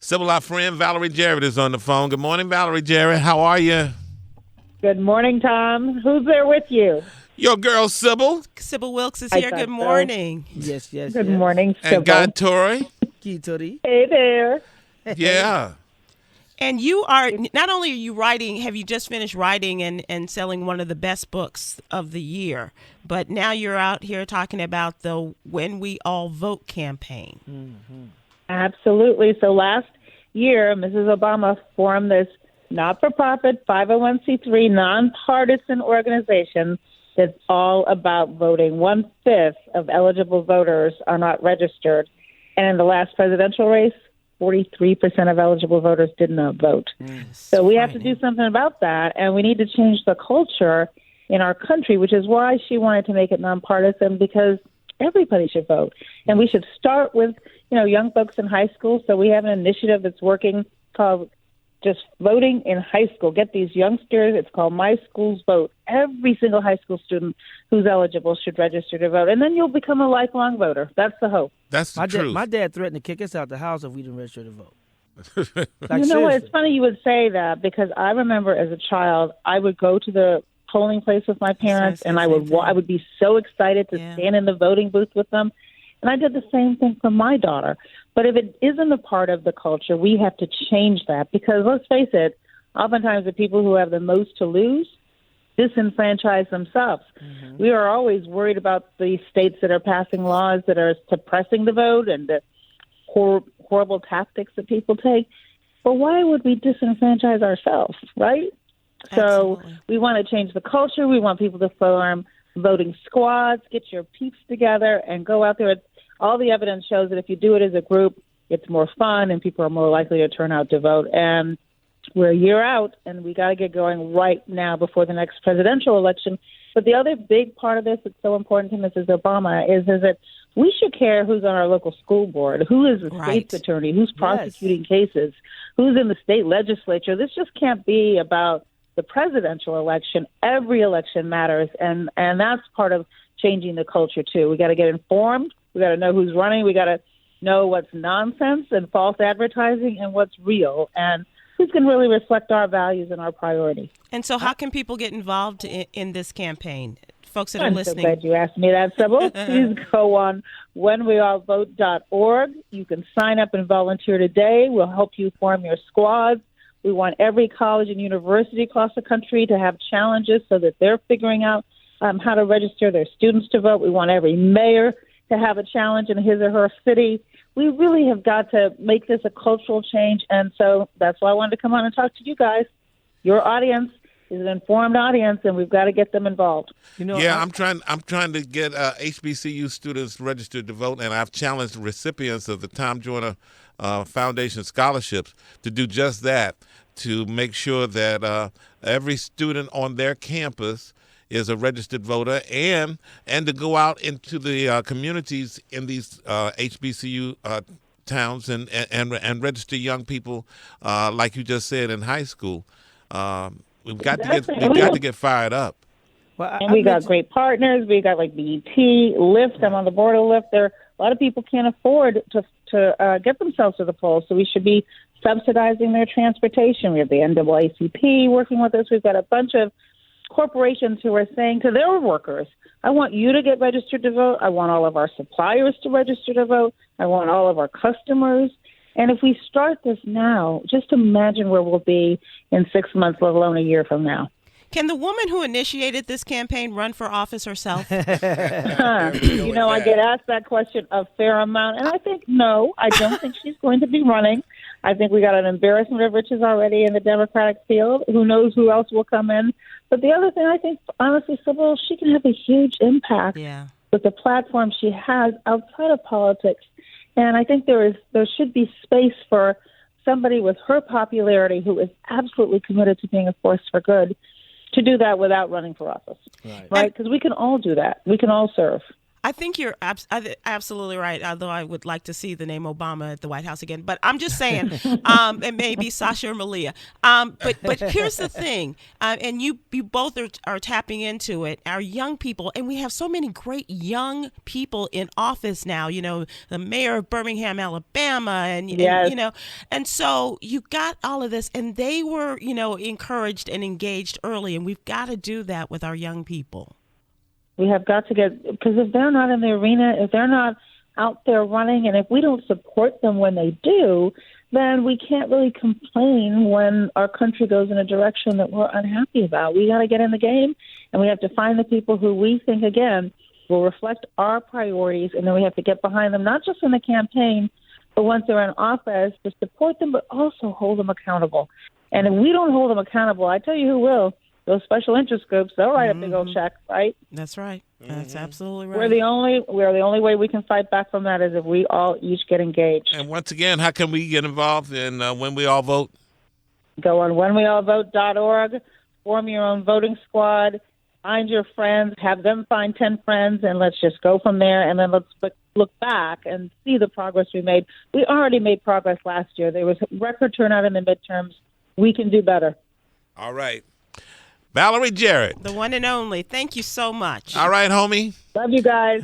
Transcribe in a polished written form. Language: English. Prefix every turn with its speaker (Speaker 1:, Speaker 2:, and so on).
Speaker 1: Sybil, our friend Valerie Jarrett is on the phone. Good morning, Valerie Jarrett. How are you?
Speaker 2: Good morning, Tom. Who's there with you?
Speaker 1: Your girl, Sybil.
Speaker 3: Sybil Wilkes is
Speaker 2: I
Speaker 3: here.
Speaker 2: thought
Speaker 3: Good
Speaker 2: so.
Speaker 3: morning.
Speaker 4: Yes.
Speaker 2: Good morning, Sybil.
Speaker 1: And Guy Torrey.
Speaker 4: Kitori.
Speaker 2: Hey there.
Speaker 1: Yeah.
Speaker 3: And you are, not only are you writing, have you just finished writing and selling one of the best books of the year, but now you're out here talking about the When We All Vote campaign.
Speaker 4: Mm-hmm.
Speaker 2: Absolutely. So last year, Mrs. Obama formed this not-for-profit 501c3 nonpartisan organization that's all about voting. 1/5 of eligible voters are not registered. And in the last presidential race, 43% of eligible voters did not vote. So we have to do something about that, and we need to change the culture in our country, which is why she wanted to make it nonpartisan, because everybody should vote. And we should start with, young folks in high school. So we have an initiative that's working called Just Voting in High School. Get these youngsters. It's called My Schools Vote. Every single high school student who's eligible should register to vote. And then you'll become a lifelong voter. That's the hope.
Speaker 1: That's the truth.
Speaker 4: My dad threatened to kick us out the house if we didn't register to vote.
Speaker 2: What? It's funny you would say that, because I remember as a child, I would go to the polling place with my parents, and I would be so excited to stand in the voting booth with them. And I did the same thing for my daughter. But if it isn't a part of the culture, we have to change that, because let's face it, oftentimes the people who have the most to lose disenfranchise themselves. Mm-hmm. We are always worried about the states that are passing laws that are suppressing the vote and the horrible tactics that people take. But why would we disenfranchise ourselves, right?
Speaker 3: Absolutely.
Speaker 2: So we want to change the culture. We want people to form voting squads, get your peeps together, and go out there. All the evidence shows that if you do it as a group, it's more fun and people are more likely to turn out to vote. And we're a year out, and we got to get going right now before the next presidential election. But the other big part of this that's so important to Mrs. Obama is that we should care who's on our local school board, who is the state's attorney, who's prosecuting cases, who's in the state legislature. This just can't be about the presidential election. Every election matters, and that's part of changing the culture, too. We got to get informed. We got to know who's running. We got to know what's nonsense and false advertising and what's real, and who's going to really reflect our values and our priorities.
Speaker 3: And so how can people get involved in this campaign? Folks that are listening.
Speaker 2: I'm so glad you asked me that, Sybil. Please go on whenweallvote.org. You can sign up and volunteer today. We'll help you form your squads. We want every college and university across the country to have challenges so that they're figuring out how to register their students to vote. We want every mayor to have a challenge in his or her city. We really have got to make this a cultural change, and so that's why I wanted to come on and talk to you guys. Your audience is an informed audience, and we've got to get them involved.
Speaker 1: I'm trying to get HBCU students registered to vote, and I've challenged recipients of the Tom Joyner Foundation scholarships to do just that, to make sure that every student on their campus is a registered voter, and to go out into the communities in these HBCU towns and register young people, like you just said, in high school. We've got to get fired up.
Speaker 2: Well, we got great partners. We got like BET, Lyft. I'm on the board of Lyft. A lot of people can't afford to get themselves to the polls, so we should be subsidizing their transportation. We have the NAACP working with us. We've got a bunch of corporations who are saying to their workers, I want you to get registered to vote. I want all of our suppliers to register to vote. I want all of our customers. And if we start this now, just imagine where we'll be in 6 months, let alone a year from now.
Speaker 3: Can the woman who initiated this campaign run for office herself?
Speaker 2: I get asked that question a fair amount, and I think no, I don't think she's going to be running. I think we got an embarrassment of riches already in the Democratic field. Who knows who else will come in? But the other thing, I think, honestly, Sybil, she can have a huge impact with the platform she has outside of politics. And I think there should be space for somebody with her popularity who is absolutely committed to being a force for good to do that without running for office, right? Because we can all do that. We can all serve.
Speaker 3: I think you're absolutely right, although I would like to see the name Obama at the White House again. But I'm just saying, it may be Sasha or Malia. But here's the thing, and you both are tapping into it, our young people, and we have so many great young people in office now, the mayor of Birmingham, Alabama, and and so you got all of this, and they were, encouraged and engaged early, and we've got to do that with our young people.
Speaker 2: We have got to because if they're not in the arena, if they're not out there running, and if we don't support them when they do, then we can't really complain when our country goes in a direction that we're unhappy about. We got to get in the game, and we have to find the people who we think, again, will reflect our priorities, and then we have to get behind them, not just in the campaign, but once they're in office, to support them, but also hold them accountable. And if we don't hold them accountable, I tell you who will. Those special interest groups, they'll write a big old check, right?
Speaker 3: That's right. That's absolutely right.
Speaker 2: We're the only way we can fight back from that is if we all each get engaged.
Speaker 1: And once again, how can we get involved in When We All Vote?
Speaker 2: Go on whenweallvote.org, form your own voting squad, find your friends, have them find 10 friends, and let's just go from there. And then let's look back and see the progress we made. We already made progress last year. There was record turnout in the midterms. We can do better.
Speaker 1: All right. Valerie Jarrett.
Speaker 3: The one and only. Thank you so much.
Speaker 1: All right, homie.
Speaker 2: Love you guys.